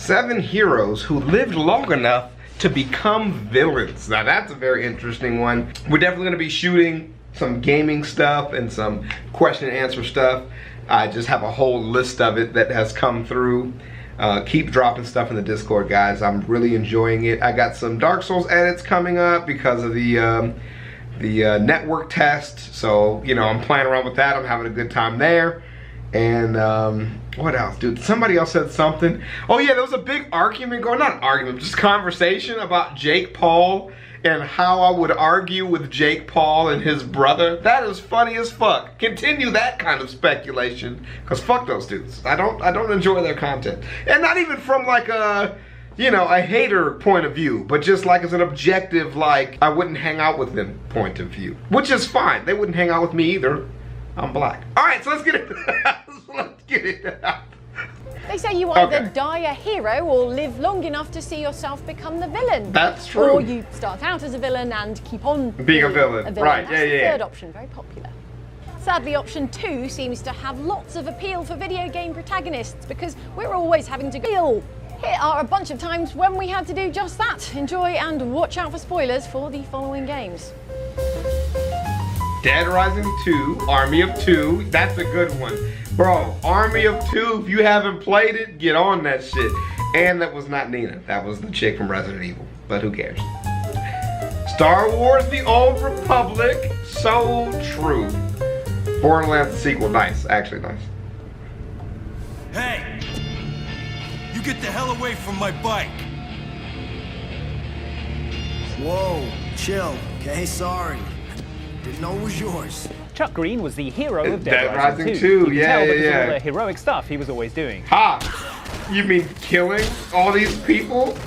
7 heroes who lived long enough to become villains. Now that's a very interesting one. We're definitely gonna be shooting some gaming stuff and some question and answer stuff. I just have a whole list of it that has come through. Keep dropping stuff in the Discord, guys. I'm really enjoying it. I got some Dark Souls edits coming up because of the network test. So, you know, I'm playing around with that. I'm having a good time there. And what else, dude? Somebody else said something. Oh yeah, there was a big argument going, not argument, just conversation about Jake Paul and how I would argue with Jake Paul and his brother. That is funny as fuck. Continue that kind of speculation, because fuck those dudes. I don't enjoy their content. And not even from like a, you know, a hater point of view, but just like as an objective, like I wouldn't hang out with them point of view. Which is fine. They wouldn't hang out with me either. I'm black. Alright, so let's get it. Let's get it out. They say you either die a hero or live long enough to see yourself become the villain. That's true. Or you start out as a villain and keep on being a villain. Right, That's the third option, very popular. Sadly, option 2 seems to have lots of appeal for video game protagonists because we're always having to deal. Here are a bunch of times when we had to do just that. Enjoy and watch out for spoilers for the following games. Dead Rising 2, Army of 2, that's a good one. Bro, Army of 2, if you haven't played it, get on that shit. And that was not Nina, that was the chick from Resident Evil, but who cares? Star Wars The Old Republic, so true. Borderlands sequel, nice, actually nice. Hey! You get the hell away from my bike! Whoa, chill, okay, sorry. Didn't know it was yours. Chuck Greene was the hero of Dead Rising 2. You can tell because yeah. of all the heroic stuff he was always doing. Ha! You mean killing all these people?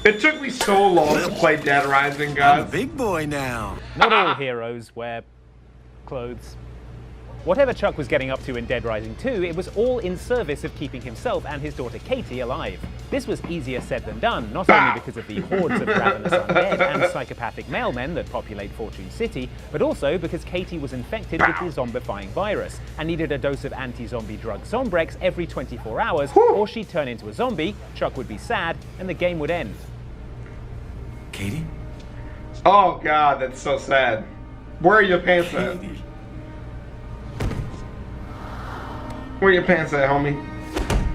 It took me so long to play Dead Rising, guys. I'm a big boy now. Not all heroes wear clothes. Whatever Chuck was getting up to in Dead Rising 2, it was all in service of keeping himself and his daughter Katie alive. This was easier said than done, not only because of the hordes of ravenous undead and psychopathic mailmen that populate Fortune City, but also because Katie was infected with the zombifying virus and needed a dose of anti-zombie drug Zombrex every 24 hours, or she'd turn into a zombie, Chuck would be sad, and the game would end. Katie? Oh god, that's so sad. Where are your pants at? Where are your pants at, homie?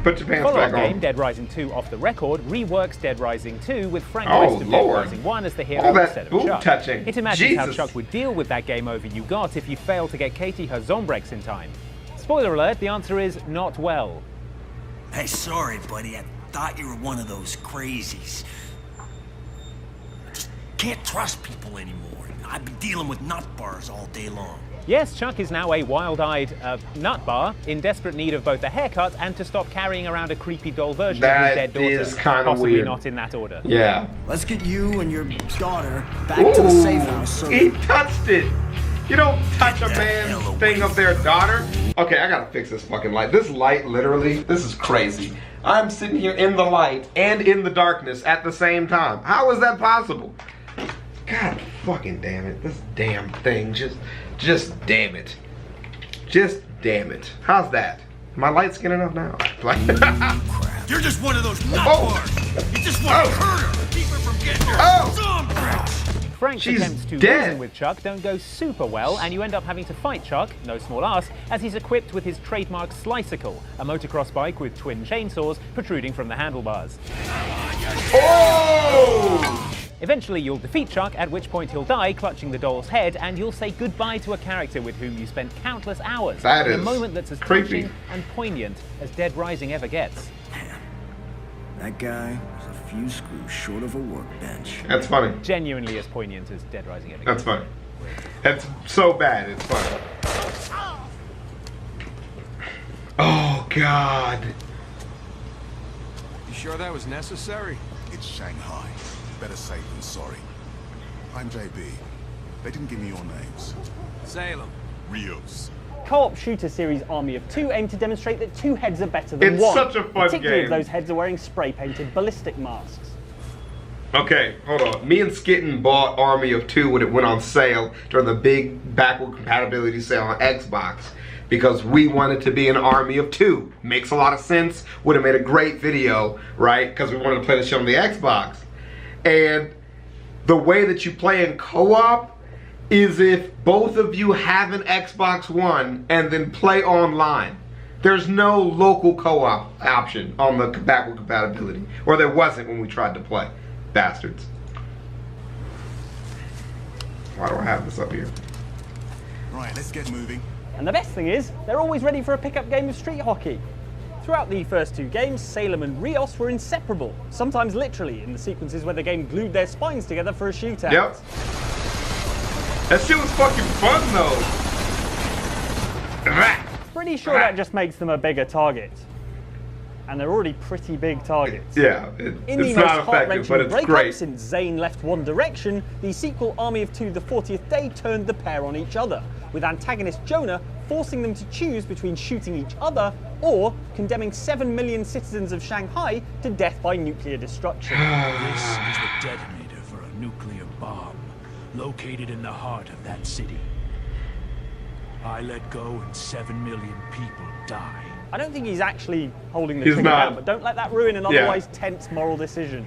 Put your pants back on. Game Dead Rising 2 Off the Record reworks Dead Rising 2 with Frank West of Dead Rising 1 as the hero instead of Chuck. Touching. It imagines how Chuck would deal with that game over you got if you failed to get Katie her Zombrex in time. Spoiler alert, the answer is not well. Hey, sorry, buddy. I thought you were one of those crazies. I just can't trust people anymore. I'd be dealing with nut bars all day long. Yes, Chuck is now a wild-eyed nut bar in desperate need of both a haircut and to stop carrying around a creepy doll version of his dead daughter. That is kind of possibly weird. Not in that order. Yeah. Let's get you and your daughter back to the safe house. So he touched it. You don't touch a man's thing of their daughter. Okay, I gotta fix this fucking light. This light, literally, this is crazy. I'm sitting here in the light and in the darkness at the same time. How is that possible? God fucking damn it. This damn thing, just damn it. Just damn it. How's that? My light skin enough now? You're just one of those nut bars. You just want to hurt her. Keep her from getting her Zombrex. Frank's attempts to reason with Chuck don't go super well, and you end up having to fight Chuck, no small ass, as he's equipped with his trademark Slicycle, a motocross bike with twin chainsaws protruding from the handlebars. Oh! Eventually you'll defeat Chuck, at which point he'll die clutching the doll's head, and you'll say goodbye to a character with whom you spent countless hours in a moment that's as touching and poignant as Dead Rising ever gets. Man, that guy was a few screws short of a workbench. That's funny. Genuinely as poignant as Dead Rising ever gets. That's funny. That's so bad, it's funny. Oh, God. You sure that was necessary? It's Shanghai. Better safe than sorry. I'm JB. They didn't give me your names. Salem. Rios. Co-op shooter series Army of 2 aim to demonstrate that 2 heads are better than it's 1. Such a fun particularly game. if those heads are wearing spray-painted ballistic masks. Okay, hold on. Me and Skitten bought Army of 2 when it went on sale during the big backward compatibility sale on Xbox. because we wanted to be an army of 2. Makes a lot of sense. Would have made a great video, right? Because we wanted to play the shit on the Xbox. And the way that you play in co-op is if both of you have an Xbox One and then play online. There's no local co-op option on the backward compatibility. Or there wasn't when we tried to play. Bastards. Why do I have this up here? Right, let's get moving. And the best thing is, they're always ready for a pickup game of street hockey. Throughout the first 2 games, Salem and Rios were inseparable, sometimes literally in the sequences where the game glued their spines together for a shootout. Yep. That shit was fucking fun though. Pretty sure that just makes them a bigger target. And they're already pretty big targets. Yeah, In the it's most not effective, but heart-wrenching it's breakup great. since Zane left One Direction, the sequel Army of 2 The 40th Day turned the pair on each other, with antagonist Jonah forcing them to choose between shooting each other or condemning 7 million citizens of Shanghai to death by nuclear destruction. This is the detonator for a nuclear bomb located in the heart of that city. I let go and 7 million people die. I don't think he's actually holding the He's trigger not. down, but don't let that ruin an otherwise tense moral decision.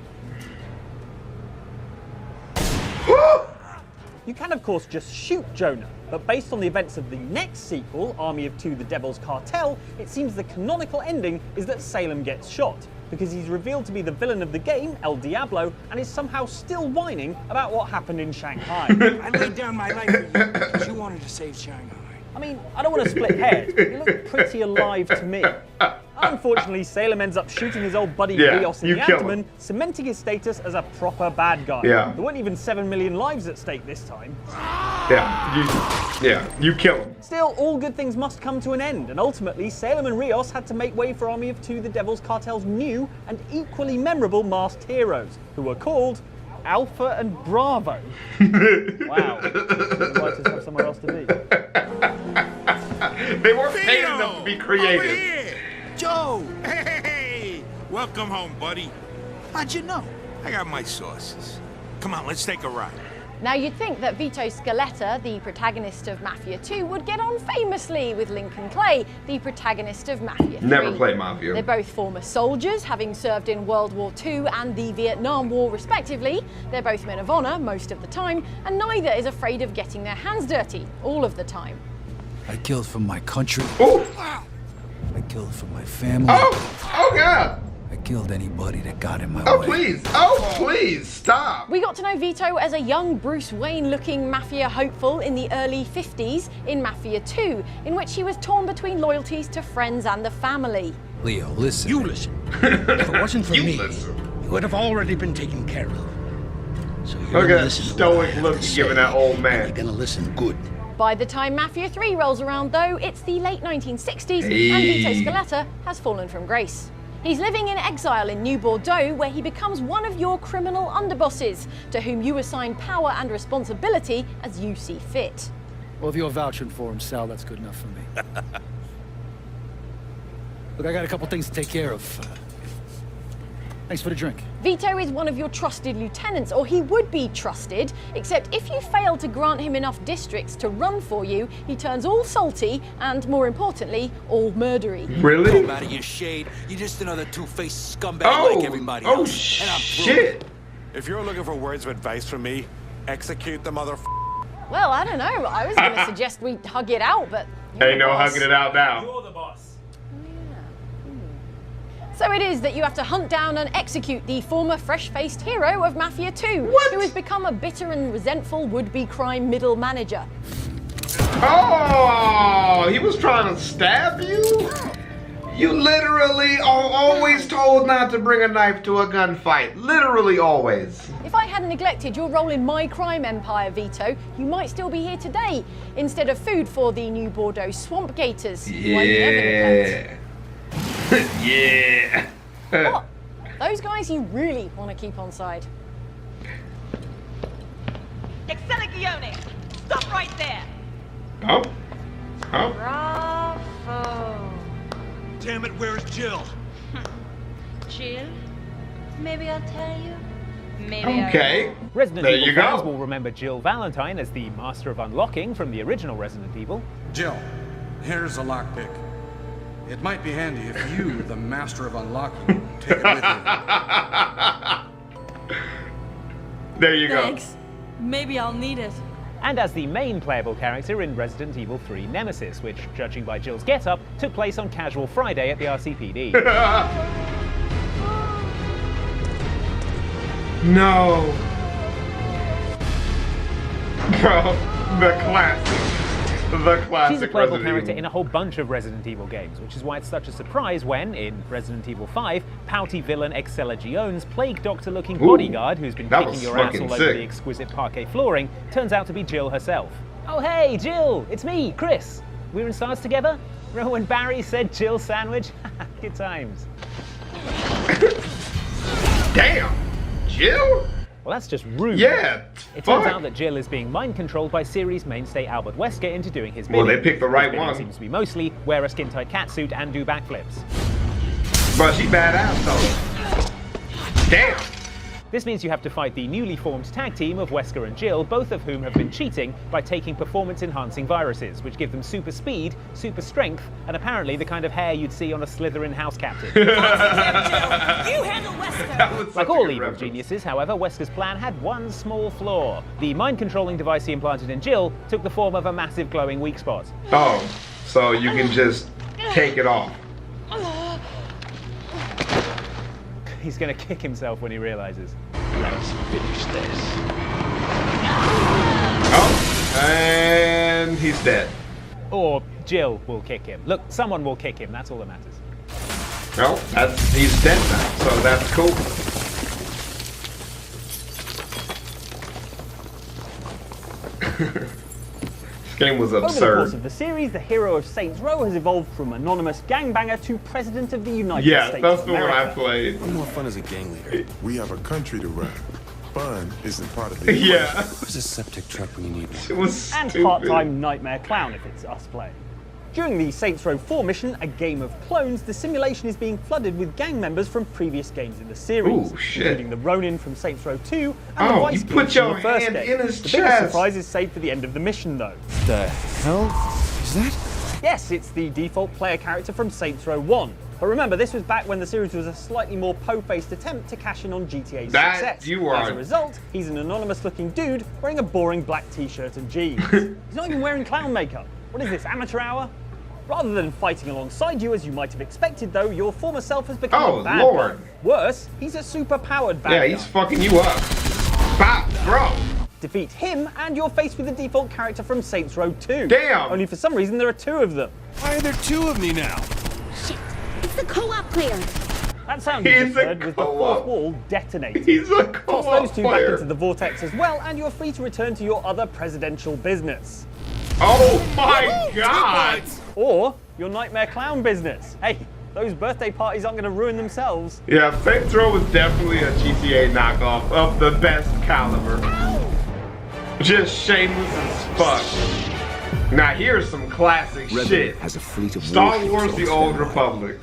You can, of course, just shoot Jonah, but based on the events of the next sequel, Army of 2 The Devil's Cartel, it seems the canonical ending is that Salem gets shot, because he's revealed to be the villain of the game, El Diablo, and is somehow still whining about what happened in Shanghai. I laid down my life for you because you wanted to save Shanghai. I mean, I don't want to split hairs, but you look pretty alive to me. Unfortunately, Salem ends up shooting his old buddy Rios in the abdomen, cementing his status as a proper bad guy. Yeah. There weren't even 7 million lives at stake this time. You kill him. Still, all good things must come to an end, and ultimately, Salem and Rios had to make way for Army of 2 The Devil's Cartel's new and equally memorable masked heroes, who were called Alpha and Bravo. Wow. The writers have somewhere else to be. They weren't paid enough to be creative. Over here. Joe! Hey! Welcome home, buddy. How'd you know? I got my sources. Come on, let's take a ride. Now you'd think that Vito Scaletta, the protagonist of Mafia 2, would get on famously with Lincoln Clay, the protagonist of Mafia 3. Never played Mafia. They're both former soldiers, having served in World War II and the Vietnam War respectively. They're both men of honor most of the time, and neither is afraid of getting their hands dirty all of the time. I killed for my country. Ooh. I killed for my family. Oh God. I killed anybody that got in my way. Oh please, stop. We got to know Vito as a young Bruce Wayne-looking mafia hopeful in the early 50s in Mafia 2, in which he was torn between loyalties to friends and the family. Leo, listen. You listen. If it wasn't for me, listen. you would have already been taken care of. So you're Look gonna at that listen to stoic what I have look to you're say, giving that old and man. You're gonna listen good. By the time Mafia 3 rolls around, though, it's the late 1960s, and Vito Scaletta has fallen from grace. He's living in exile in New Bordeaux, where he becomes one of your criminal underbosses, to whom you assign power and responsibility as you see fit. Well, if you're vouching for him, Sal, that's good enough for me. Look, I got a couple things to take care of. Thanks for the drink. Vito is one of your trusted lieutenants, or he would be trusted, except if you fail to grant him enough districts to run for you, he turns all salty and, more importantly, all murdery. Really? Out of your shade. You're just another two-faced scumbag like everybody else. Shit. If you're looking for words of advice from me, execute the mother. Well, I don't know. I was going to suggest we hug it out, but Ain't no hugging it out now. You're the boss. So it is that you have to hunt down and execute the former fresh-faced hero of Mafia 2, who has become a bitter and resentful would-be crime middle manager. Oh, he was trying to stab you? You literally are always told not to bring a knife to a gunfight. Literally always. If I hadn't neglected your role in my crime empire, Vito, you might still be here today, instead of food for the New Bordeaux swamp gators. who I never neglect. Yeah. What? Those guys you really want to keep on side. Excelligione! Stop right there! Oh. Oh. Bravo! Damn it, where's Jill? Jill? Maybe I'll tell you. Maybe Okay. Resident There Evil you fans go. will remember Jill Valentine as the Master of Unlocking from the original Resident Evil. Jill, Here's a lockpick. It might be handy if you, the master of unlocking, take it with you. There you go. Thanks. Maybe I'll need it. And as the main playable character in Resident Evil 3 Nemesis, which, judging by Jill's get-up, took place on Casual Friday at the RCPD. No. Bro, the classic. The classic. She's a playable Resident character Evil. in a whole bunch of Resident Evil games, which is why it's such a surprise when, in Resident Evil 5, pouty villain Excella Gione's plague doctor-looking bodyguard, who's been kicking your ass all over the exquisite parquet flooring, turns out to be Jill herself. Oh hey, Jill! It's me, Chris! We were in SARS together? Remember when Barry said Jill sandwich? Good times. Damn! Jill? Well, that's just rude. Yeah. It turns out that Jill is being mind-controlled by series mainstay Albert Wesker into doing his bidding. Well, they picked the right His bidding one. seems to be mostly wear a skin-tight catsuit and do backflips. But she badass though. Damn. This means you have to fight the newly formed tag team of Wesker and Jill, both of whom have been cheating by taking performance-enhancing viruses, which give them super speed, super strength, and apparently the kind of hair you'd see on a Slytherin house captain. You handle Wesker. Like all evil geniuses, however, Wesker's plan had one small flaw. The mind-controlling device he implanted in Jill took the form of a massive glowing weak spot. Oh, so you can just take it off. He's gonna kick himself when he realizes. Let's finish this. Oh, and he's dead. Or Jill will kick him. Look, someone will kick him, that's all that matters. No, he's dead now, so that's cool. This game was Over the absurd. course of the series, the hero of Saints Row has evolved from anonymous gangbanger to President of the United States that's of the one America. I played. I'm more fun as a gang leader. We have a country to run. Fun isn't part of the Yeah. Where's a septic truck when you need one? It was And stupid. part-time nightmare clown if it's us playing. During the Saints Row 4 mission, A Game of Clones, the simulation is being flooded with gang members from previous games in the series, Ooh, shit. including the Ronin from Saints Row 2 and the Oh, Vice you put Kings your from the first hand game. in his The biggest chest. surprise is saved for the end of the mission, though. The hell is that? Yes, it's the default player character from Saints Row 1. But remember, this was back when the series was a slightly more po-faced attempt to cash in on GTA's That success. you are- As a result, he's an anonymous-looking dude wearing a boring black t-shirt and jeans. He's not even wearing clown makeup. What is this, amateur hour? Rather than fighting alongside you as you might have expected, though, your former self has become Oh, a bad Lord. guy. Worse, he's a super-powered bad Yeah, guy. he's fucking you up. Bop, bro. Defeat him, and you're faced with the default character from Saints Row 2. Damn. Only for some reason there are two of them. Why are there two of me now? Shit, it's the co-op player. That sound you He's just a heard was the co-op. fourth wall detonating. He's a Toss co-op those two back player. into the vortex as well, and you're free to return to your other presidential business. Oh my god. Or your nightmare clown business. Hey, those birthday parties aren't going to ruin themselves. Yeah, Saints Row was definitely a GTA knockoff of the best caliber. Just shameless as fuck. Now here's some classic Revan shit. has a fleet of Star warships Wars: on The Old Republic.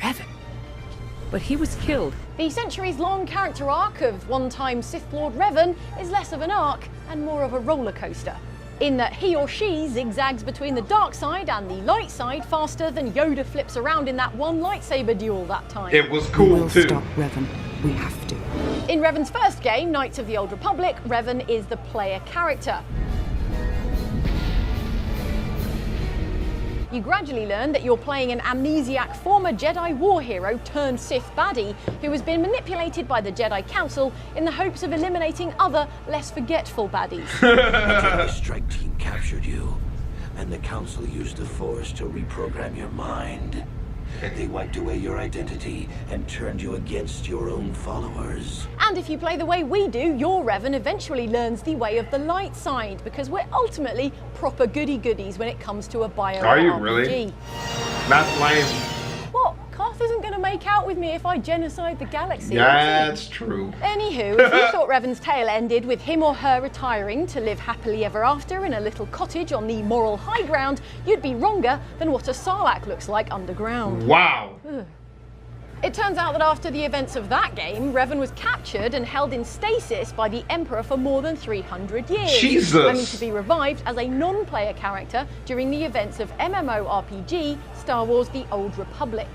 But he was killed. The centuries-long character arc of one-time Sith Lord Revan is less of an arc and more of a roller coaster, in that he or she zigzags between the dark side and the light side faster than Yoda flips around in that one lightsaber duel that time. It was cool too. Revan. We have to. In Revan's first game, Knights of the Old Republic, Revan is the player character. You gradually learn that you're playing an amnesiac former Jedi war hero turned Sith baddie who has been manipulated by the Jedi Council in the hopes of eliminating other, less forgetful baddies. The Jedi strike team captured you, and the Council used the Force to reprogram your mind. They wiped away your identity and turned you against your own followers. And if you play the way we do, your Revan eventually learns the way of the light side, because we're ultimately proper goody-goodies when it comes to a bio Are you RPG. really? That's lame. What? Carth isn't going to make out with me if I genocide the galaxy. Yeah, that's true. Anywho, if you thought Revan's tale ended with him or her retiring to live happily ever after in a little cottage on the moral high ground, you'd be wronger than what a Sarlacc looks like underground. Wow. Ugh. It turns out that after the events of that game, Revan was captured and held in stasis by the Emperor for more than 300 years. Jesus! Only to be revived as a non-player character during the events of MMORPG Star Wars The Old Republic.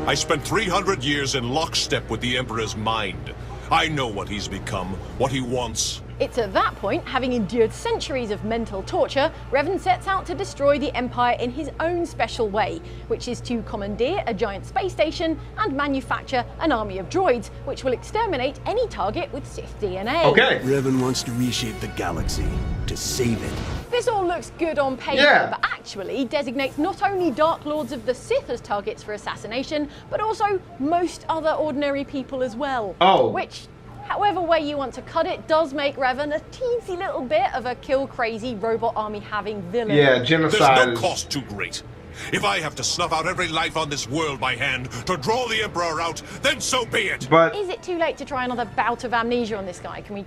I spent 300 years in lockstep with the Emperor's mind. I know what he's become, what he wants. It's at that point, having endured centuries of mental torture, Revan sets out to destroy the Empire in his own special way, which is to commandeer a giant space station and manufacture an army of droids, which will exterminate any target with Sith DNA. Okay. Revan wants to reshape the galaxy to save it. This all looks good on paper, but actually designates not only Dark Lords of the Sith as targets for assassination, but also most other ordinary people as well. Oh. Which, however way you want to cut it, does make Revan a teensy little bit of a kill-crazy robot army-having villain. Yeah, genocide. There's no cost too great. If I have to snuff out every life on this world by hand to draw the Emperor out, then so be it. But is it too late to try another bout of amnesia on this guy? Can we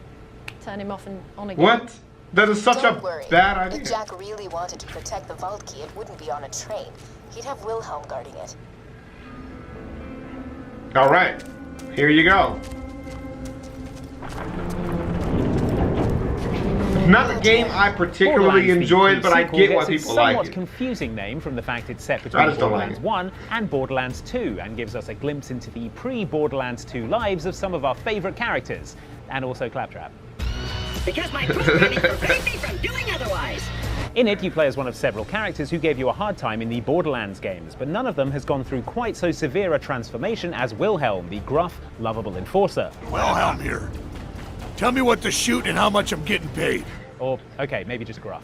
turn him off and on again? What? That is such Don't a worry. bad idea. If Jack really wanted to protect the vault key, it wouldn't be on a train. He'd have Wilhelm guarding it. All right, here you go. Not a game I particularly enjoyed, but I get why people like it. It's a somewhat confusing name from the fact it's set between Borderlands 1 and Borderlands 2 and gives us a glimpse into the pre-Borderlands 2 lives of some of our favourite characters, and also Claptrap. Because my programming forbade me from doing otherwise. In it, you play as one of several characters who gave you a hard time in the Borderlands games, but none of them has gone through quite so severe a transformation as Wilhelm, the gruff, lovable enforcer. Wilhelm here. Tell me what to shoot and how much I'm getting paid. Or, okay, maybe just gruff.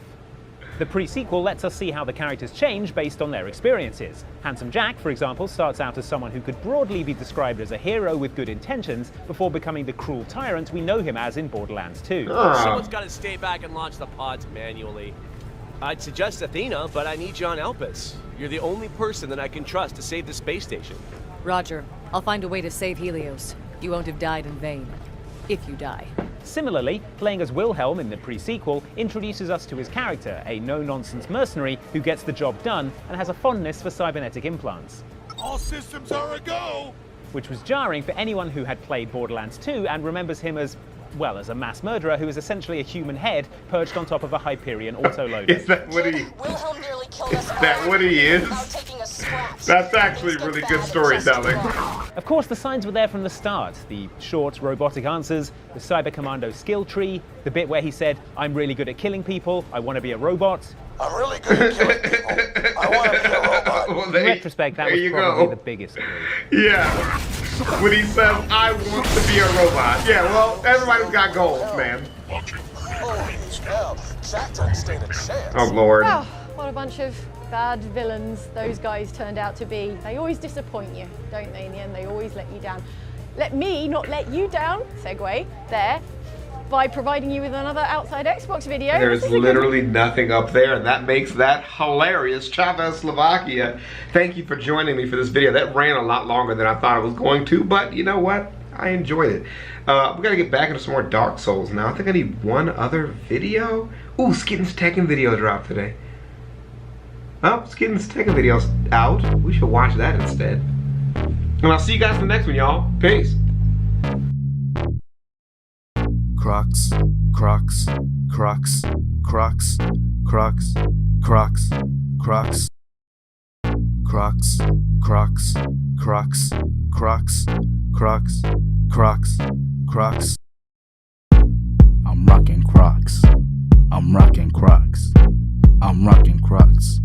The pre-sequel lets us see how the characters change based on their experiences. Handsome Jack, for example, starts out as someone who could broadly be described as a hero with good intentions before becoming the cruel tyrant we know him as in Borderlands 2. Someone's got to stay back and launch the pods manually. I'd suggest Athena, but I need you on Elpis. You're the only person that I can trust to save the space station. Roger. I'll find a way to save Helios. You won't have died in vain. If you die. Similarly, playing as Wilhelm in the pre-sequel introduces us to his character, a no-nonsense mercenary who gets the job done and has a fondness for cybernetic implants. All systems are a go! Which was jarring for anyone who had played Borderlands 2 and remembers him as, well, as a mass murderer who is essentially a human head perched on top of a Hyperion autoloader. Is that what he... Wilhelm nearly killed us Is that what he is? That's actually really good storytelling. Of course, the signs were there from the start. The short, robotic answers, the Cyber Commando skill tree, the bit where he said, I'm really good at killing people, I want to be a robot. I'm really good at killing people. I want to be a robot. Well, in retrospect, that was probably the biggest clue. Yeah. When he says, I want to be a robot. Yeah, well, everybody's got goals, man. Oh, Lord. Oh, what a bunch of bad villains those guys turned out to be. They always disappoint you, don't they? In the end, they always let you down. Let me not let you down, segue, there, by providing you with another Outside Xbox video. There's literally nothing up there, and that makes that hilarious. ChavezzSlovakia, thank you for joining me for this video. That ran a lot longer than I thought it was going to, but you know what? I enjoyed it. We gotta get back into some more Dark Souls now. I think I need one other video. Ooh, Skitten's Tekken video dropped today. Oh, Skitten's Tekken video's out. We should watch that instead. And I'll see you guys in the next one, y'all. Peace. Crocs, Crocs, Crocs, Crocs, Crocs, Crocs, Crocs, Crocs, Crocs, Crocs, Crocs, Crocs, Crocs, Crocs. I'm rocking Crocs. I'm rocking Crocs. I'm rocking Crocs.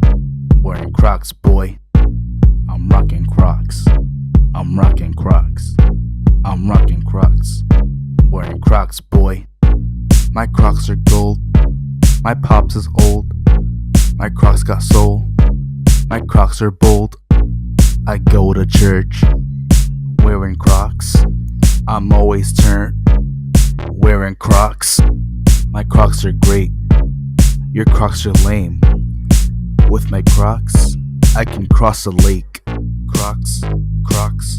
Wearing Crocs, boy. I'm rocking Crocs. I'm rocking Crocs. I'm rocking Crocs. Wearing Crocs, boy. My Crocs are gold. My pops is old. My Crocs got soul. My Crocs are bold. I go to church wearing Crocs. I'm always turned wearing Crocs. My Crocs are great. Your Crocs are lame. With my Crocs, I can cross a lake. Crocs, Crocs,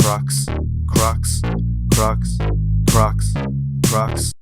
Crocs, Crocs, Crocs, Crocs, Crocs.